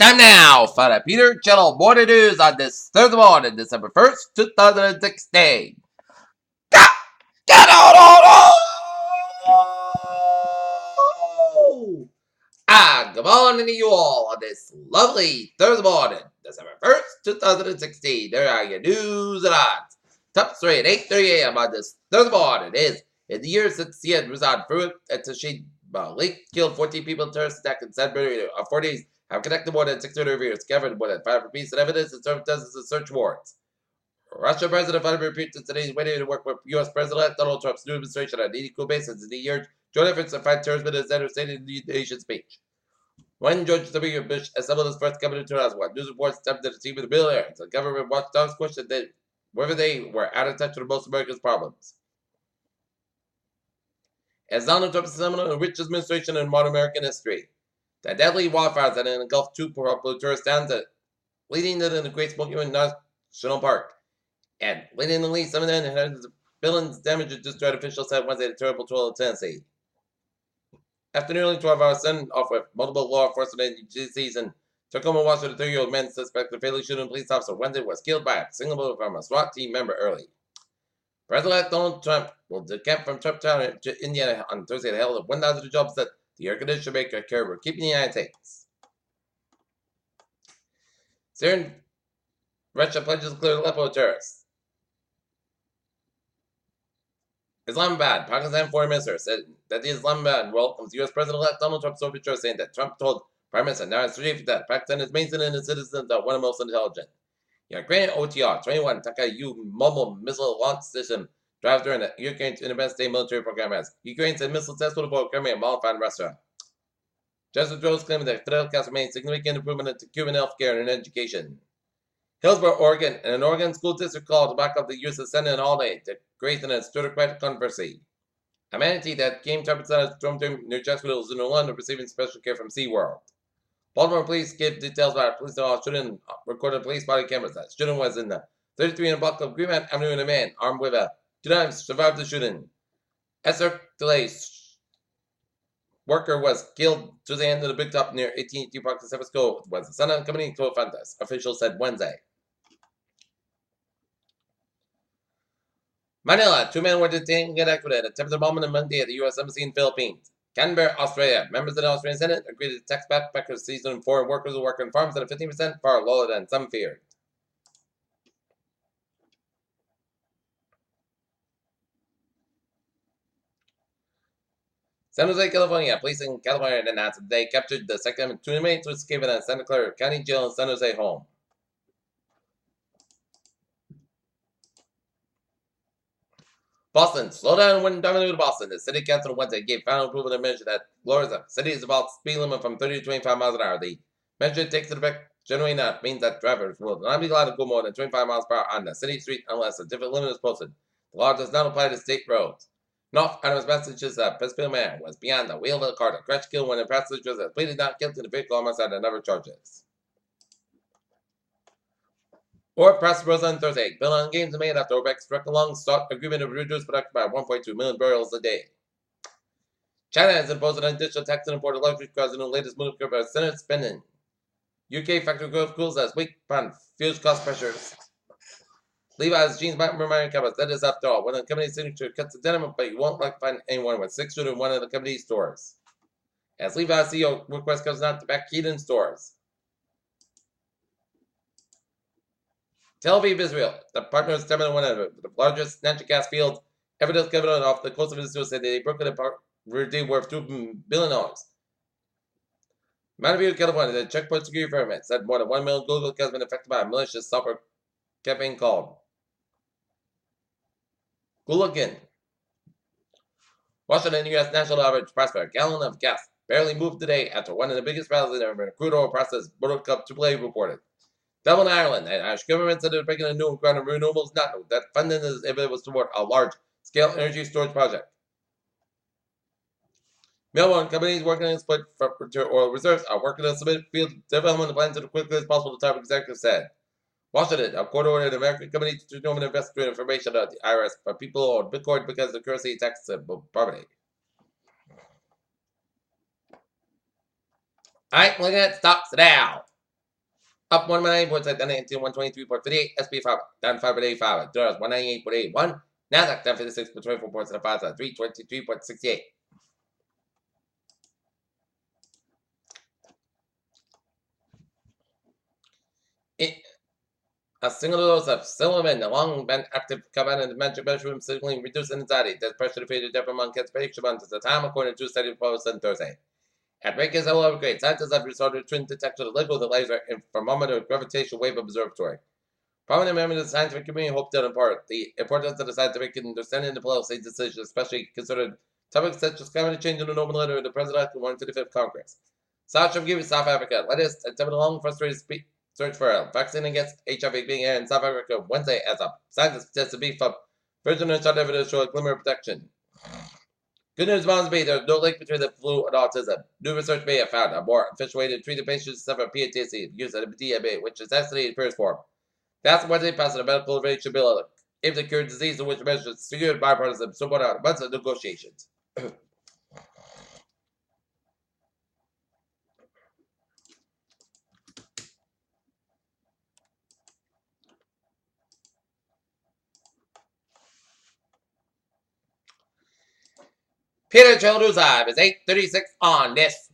Time now for the Peter Channel Morning News on this Thursday morning, December 1st, 2016. Get out! Good morning to you all on this lovely Thursday morning, December 1st, 2016. There are your news and odds. Top story at 8:30 a.m. on this Thursday morning is, in the years since the end was on Fruit and Tashid Lake killed 14 people in terrorist attack in San Bernardino. 4 days have connected more than 600 reviewers, discovered more than 500 pieces of evidence, and served dozens of search warrants. Russian President Vladimir Putin today is waiting to work with U.S. President Donald Trump's new administration on an equal basis as he urged joint efforts to fight terrorism in his State of the Nation speech. When George W. Bush assembled his first cabinet in 2001, news reports stepped to the team of the billionaires. The government watchdogs questioned whether they were out of touch with most Americans' problems. As Donald Trump's seminal and richest administration in modern American history, the deadly wildfires that engulfed two popular tourist towns, leading to the Great Smoky Mountain National Park, and leading at least 700 billions damage and destroyed, officials said Wednesday the terrible toll of Tennessee. After nearly 12 hours sent off with multiple law enforcement agencies in Tacoma, Washington, a 30-year-old man suspected of fatally shooting a police officer Wednesday was killed by a single bullet from a SWAT team member early. President Donald Trump will decamp from Trumptown to Indiana on Thursday to held 1,000 jobs that the air conditioner maker carrier will keep in the United States. Syrian Russia pledges to clear Aleppo of terrorists. Islamabad, Pakistan foreign minister, said that the Islamabad welcomes U.S. President-elect Donald Trump's overture, saying that Trump told Prime Minister Narendra Modi that Pakistan is maintaining and its citizens are one of the most intelligent. Ukrainian OTR-21 Taka-U mobile missile launch system drives during the Ukraine's Independence Day military program as Ukraine said missile tests will avoid Crimea and modified Russia. Justice Rose claimed that Fidel Castro made significant improvement to Cuban health care and education. Hillsborough, Oregon, and an Oregon school district called to back up the use of Senate holiday to create an aristocratic controversy. A manatee that came to a storm near Jacksonville is in Orlando receiving special care from SeaWorld. Baltimore police gave details about a police shooting recorded police body cameras. That shooting was in the 33 block of Greenmount Avenue, and a man armed with a 2 knives survived the shooting. Esther DeLay's worker was killed to the end of the Big Top near 18th Park in San Francisco. Was the son of the company co-founders, officials said Wednesday. Manila, 2 men were detained and acquitted at attempted bombing on Monday at the U.S. Embassy in the Philippines. Canberra, Australia. Members of the Australian Senate agreed to tax backpackers seasoned foreign workers who work on farms at a 15% far lower than some feared. San Jose, California. Police in California announced that they captured the second of 2 inmates who escaped at Santa Clara County Jail in San Jose home. Boston, slow down when driving to Boston. The city council Wednesday gave final approval to measure that lowers the city's about speed limit from 30 to 25 miles an hour. The measure takes effect January 9th, means that drivers will not be allowed to go more than 25 miles per hour on the city street unless a different limit is posted. The law does not apply to state roads. North Adams, Massachusetts, a Pittsfield man was beyond the wheel of a car to crash kill when the passengers had pleaded not guilty to the vehicle homicide and other charges. Or press rose on Thursday. Bill on games made after OPEC struck a long-sought agreement to reduce production by 1.2 million barrels a day. China has imposed an additional tax on imported luxury cars in the latest move for Senate spending. UK factory growth cools as weak on fuel cost pressures. Levi's jeans might remind covers. That is, after all, one of the company's signature cuts of denim, but you won't like to find anyone with 6 shoes in one of the company's stores. As Levi's CEO requests comes not to back heat in stores. Tel Aviv, Israel. The partners determined one of the largest natural gas fields ever discovered off the coast of Israel said they broke it apart worth $2 billion. Mountain View, California, the checkpoint security firm said more than 1 million Google accounts have been affected by a malicious software campaign called Googlekin. Washington, U.S. national average price per gallon of gas barely moved today after one of the biggest rallies in the crude oil process, World Cup AAA reported. Dublin, Ireland, the Irish government said it was breaking a new ground of renewables, not that funding is if it was toward a large-scale energy storage project. Melbourne companies working on split for oil reserves are working to submit field development plans as quickly as possible, the top executive said. Washington, a court ordered an American company to determine investigate information about the IRS for people who own Bitcoin because of the currency tax poverty. Alright, looking at stocks now. Up 198.6, down 123.58, SP5 down 5.85, dollars 198.81, Nasdaq down 56.24 points at a 5 323.68. A single dose of Silverman, a long been active compound in the magic mushroom, signaling reduced anxiety. There's pressure to feed the depth among kids' prediction months at the time, according to a study proposed on Thursday. At Wiggins level upgrade, scientists have resorted to twin detector liquid the laser thermometer gravitational wave observatory. Prominent members of the scientific community hope that in part the importance of the scientific understanding the policy decisions, especially considered topics such as climate change in the Nobel letter of the President of the 155th Congress. South South Africa, latest attempt a long frustrated search for a vaccine against HIV being aired in South Africa Wednesday as a scientist tested beef from virgin and shot evidence show a glimmer of protection. Good news, Moms B, there's no link between the flu and autism. New research may have found a more efficient way to treat the patients who suffer PTSD using MDMA, which is estimated in purest form. That's what they passed a medical innovation bill aimed to cure disease in which measures secured bipartisan support out months of negotiations. Peter Children's Live is 8:36 on this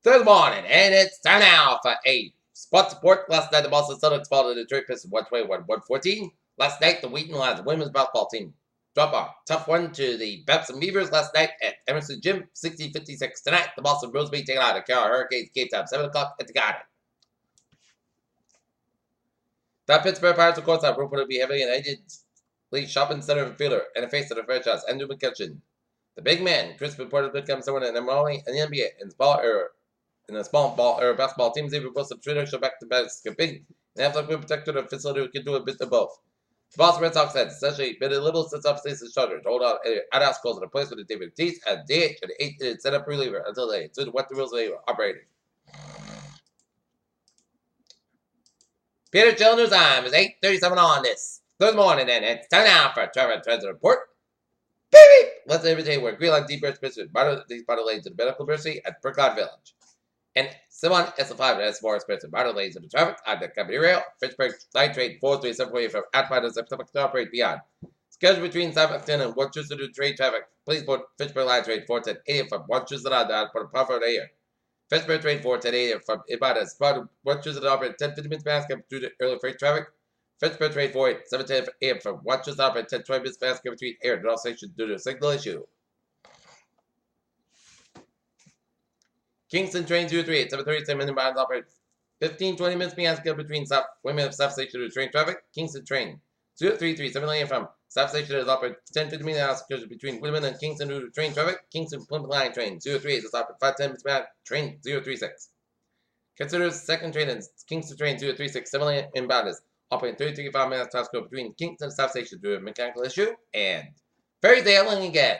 Thursday morning, and it's time now for a sports report. Last night, the Boston Celtics fell to the Detroit Pistons 121-114. Last night, the Wheaton Lions women's basketball team dropped a tough one to the Bepson Beavers last night at Emerson Gym, 60-56. Tonight, the Boston Bruins be taking out the Carolina Hurricanes game time, 7 o'clock at the Garden. The Pittsburgh Pirates, of course, have reported to be heavily an Lee shopping center fielder and a face of the franchise, Andrew McCutcheon. The big man, Chris reported to become someone in the NBA in a small ball or basketball teams, even was a traditional back-to-back skipping and have a protector of facility who can do a bit of both. The Boston Red Sox had essentially been a little since off-season starter to hold out at calls in a place with the David Ortiz at DH and 8 set up reliever until they stood what the rules they were operating. Peter Children's time is 8:37 on this Thursday morning, and it's time now for Trevor Transit Report. Baby! Let's everyday where Greenland Deep Earth Specialist these bottle lanes to the medical university at Brookline Village. And Simon S5 and S4 expensive bottle lanes in the traffic on the company rail, Fitchburg Line Trade 437 from Atwater to operate beyond. Schedule between Southampton and Worcester to trade traffic. Please board Fitchburg Line Trade 410 AM from Worcester to for the profit of the year. Fitchburg Trade 410 AM from Ibadan, spot Worcester to operate 10-15 minutes past through the early freight traffic. Fitchburg Trade 48, 7:10 AM from Worcester to operate 10-20 minutes past between air and all stations due to a signal issue. Kingston Train 038, 7:37 minutes past operate 15-20 minutes past between women of South Station to train traffic. Kingston Train 033, 7 AM from South Station is operated 10-15 minutes between Women and Kingston due to train traffic. Kingston Plymouth Line Train 03 is operated 5-10 minutes past train 036. Consider second train and Kingston Train 036, 7 AM inbound is operating 35 minutes past between Kingston and South Station due to a mechanical issue. And ferry sailing again.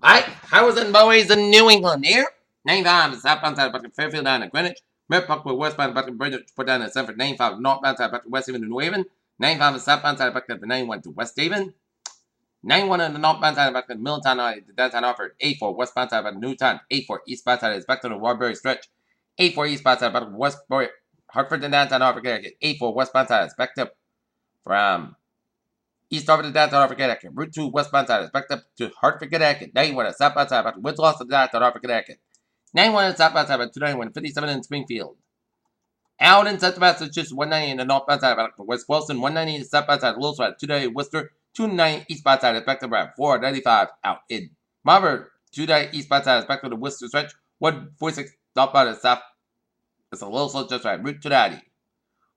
Alright, Howes and Bowies in New England here. 9-5 southbound side of Fairfield down at Greenwich. Merritt Park with westbound back to Bridgeport down at Sanford. 9-5 northbound side back to West Haven to New Haven. 9-5 southbound side back to the 9-1 to West Haven. 9-1 on the northbound side back to Middletown to downtown Hartford. 8-4 westbound side back to Newtown. 8-4 eastbound side is back to the Warbury stretch. 8-4 eastbound side back to Westbury, Hartford to downtown Hartford. 8-4 westbound side is back up from East Hartford to downtown Hartford, Connecticut. Route 2 westbound side is backed up to Hartford, Connecticut. 91 on southbound side back to Winslow to downtown Hartford, Connecticut. 91 on southbound side back to 291 and 57 in Springfield. Out in Central Massachusetts, 190 in the northbound side back to West Wilson. 190 in the southbound side, Little Side, 290 Worcester. 290 eastbound side is back to Brad. 495 out in Marlborough. 290 eastbound side is back to the Worcester stretch. 146 northbound is south. It's a little slow just right. Route 290.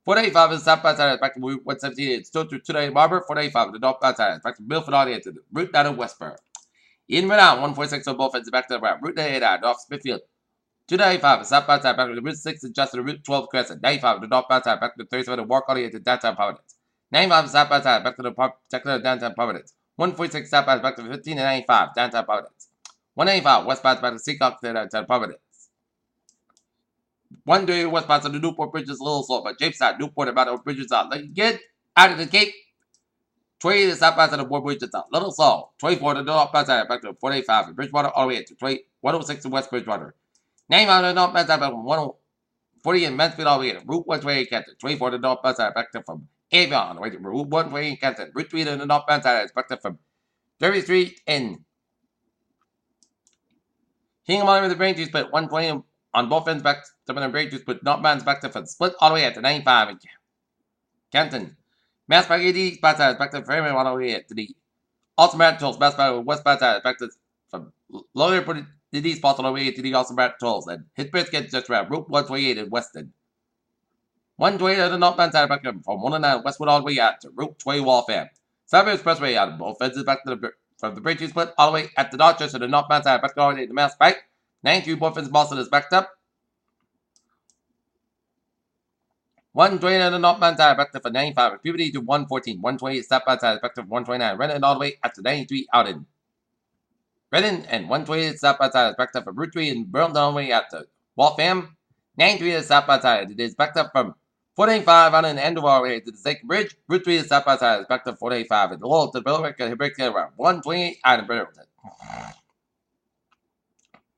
485 is southbound side is back to Route 117. It's still through 290 Marlborough. 485 the northbound side is back to Milford Audience to the Route 9 of Westborough. In Rhode Island, 146 on both ends back to the right. Route 99 North Smithfield. 295 is southbound side back to the Route 6 and just to the Route 12 Crescent. 95 the northbound side back to the 37 and Walk Audience to downtown Providence. 95 is southbound side back to the particular downtown Providence. 146 southbound back to the 15 and 95 downtown Providence. 195 westbound back to Seacock to downtown Providence. 130 westbound to the Newport Bridge is a little slow, but Jamestown, Newport, about the bridges out. Let's get out of the Cape. 28 is southbound side of Woodbridge to South Little Saw. 24 to the northbound side back to 485 in Bridgewater all the way to 106 in West Bridgewater. 9 to the northbound side back from 140 in Mansfield all the way to Route 128 Canton. 24 to the northbound side back to from Avion all the way to Route 128 Canton. Route 3 to the northbound side is back to from Derby Street in Hingham all the way to the Braintree split. 120 on both ends back to the Braintree split. Northbound back to from split all the way at the 95 in Canton. Mass back 80 spot side back to Fairmont all the way to the Awesome Rat Tolls. Mass back west spot side back to from lower put the D spots all the way to the Awesome Rat Tolls. And his bridge gets just around Route 128 in Weston. 128 to the northbound side back from 109 Westwood all the way out to Route 20 Waltham. Southern Expressway out of both ends back to from the Braintree split all the way at the Dorchester to the northbound side back all the way to Mass Pike. 93 both ends Boston is backed up. 120 on the northbound side back to for 95. Puberty to 114. 128 southbound side back to 129. Reading all the way up to 93 out in Reading and 128 southbound side back up from Route 3 and Burlington all the way out to Waltham. 93 is southbound side. It is backed up from 485 on an end of all the way to the second bridge. Route 3 is southbound side is backed up 485 at the wall to Billerick and breaks around 128 out in Burlington.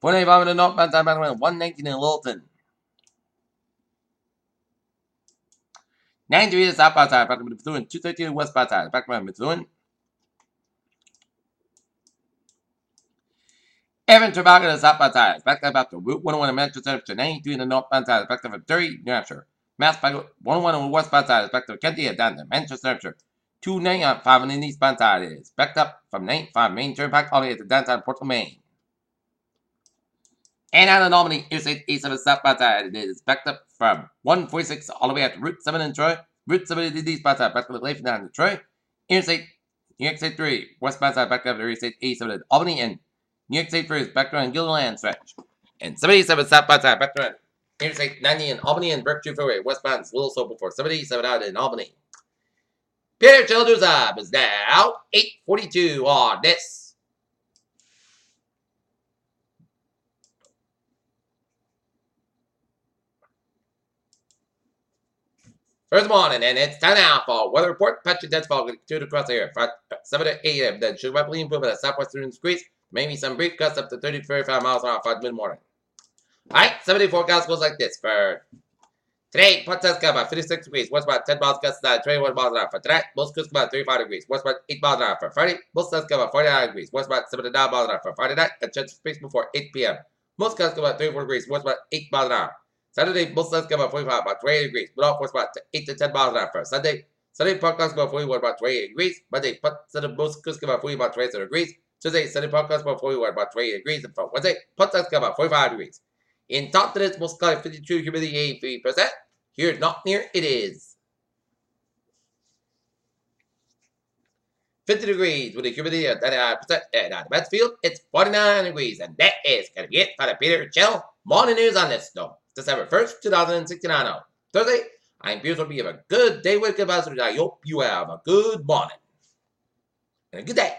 485 on the northbound side back to 119 in Littleton. 93 is southbound side, back to Methuen. 213 westbound side, back to Methuen. Evan Tobacco is southbound side, back to Route 101 in Manchester. 93 in the northbound side, back to 30 New Hampshire. Mass back 101 on the westbound side, back to Kenty down to Manchester, Hampshire. 295 on the eastbound side is backed up from 95 Main Turnpike all the way to downtown Portland, Maine. And out of Albany, Interstate 87 southbound side, it is backed up from 146 all the way up to Route 7 in Troy. Route 7 to the eastbound side, back to the Lathan down to Troy. Interstate New York State 3, westbound side, back up to Interstate 87 in Albany, and New York State 3 is back around Gilliland stretch. And 77 southbound side, back around Interstate 90 in Albany and Berkshire Freeway, westbound is a little slow before 77 out in Albany. Peter Childers up is now 8:42 on this. First morning, and it's time now for weather report. Patchy dense fog continued across the area. 7 to 8 a.m. Then should rapidly improve at a southwestern breeze. Maybe some brief gusts up to 30 to 35 miles an hour for mid-morning. Alright, 7-day forecast goes like this for today. Port Saskatchewan about 56 degrees. West about 10 miles gusts at 21 miles an hour. For tonight, most coast about 35 degrees. West about 8 miles an hour. For Friday, most Saskatchewan about 49 degrees. West about 7 to 9 miles an hour. For Friday night, a chance of space before 8 p.m. Most gusts about 34 degrees. West about 8 miles an hour. Saturday, most suns about 45, about 28 degrees. But off about 8 to 10 miles an hour for Sunday. Sunday, podcast about 41, about 28 degrees. Monday, most coast about 40, about 27 degrees. Tuesday, Sunday, podcast about 41, about 28 degrees. And for Wednesday, podcast about 45 degrees. In top to this, most cloudy 52, humidity 83%. Here, not near, it is 50 degrees with a humidity of 99%. And on the Mansfield, it's 49 degrees. And that is going to be it for the Peter Chill morning news on this storm. December 1st, 2069 on Thursday. I'm Peter. Hope you have a good day with good vibes. I hope you have a good morning and a good day.